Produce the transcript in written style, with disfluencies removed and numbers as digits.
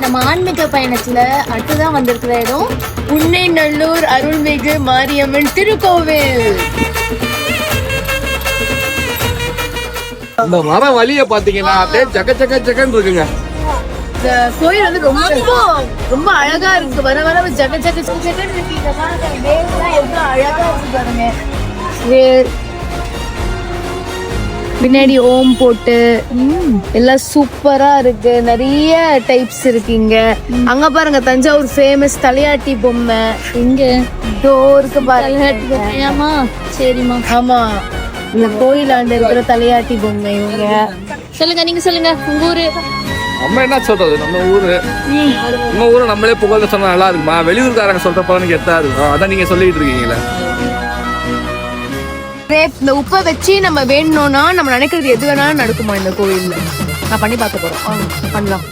நம்ம ஆன்மீக பயணத்துல அடுத்துதான் வந்திருக்கிற இடம் புன்னைநல்லூர் அருள்மிகு மாரியம்மன் திருக்கோவில். இந்த மர வழிய பாத்தீங்கன்னா அப்படியே ஜக ஜக ஜகன்னு இருக்குங்க. இந்த கோயில் வந்து ரொம்ப ரொம்ப அழகா இருக்கு. வர வர ஜக ஜக ஜகன்னு இருக்கு. இந்த பாருங்க வேர்லாம் எவ்வளவு அழகா இருக்கு பாருங்க. வேர் பின்னாடி ஓம் போட்டு எல்லாம் சூப்பரா இருக்கு. நிறைய டைப்ஸ் இருக்கு இங்க. அங்க பாருங்க தஞ்சாவூர் ஃபேமஸ் தலையாட்டி பொம்மை இங்க இருக்கு பாருங்க. ஆமா சரிம்மா. ஆமா இந்த கோயிலாண்ட இருக்கிற தலையாட்டி பொம்மை இவங்க. சொல்லுங்க நீங்க சொல்லுங்க உங்க ஊரு. நம்ம என்ன சொல்றது, நம்ம ஊரு நம்மளே புகழ்ந்து சொன்னா நல்லா இருக்குமா? வெளியூர்காரங்க சொல்றப்ப எனக்கு எத்தா இருக்கும். அதான் நீங்க சொல்லிட்டு இருக்கீங்களே. இந்த உப்பை வச்சு நம்ம வேணும்னா நம்ம நினைக்கிறது எது வேணாலும் நடக்குமா இந்த கோயில்ல. நான் பண்ணி பார்க்க போறோம். பண்ணலாம்.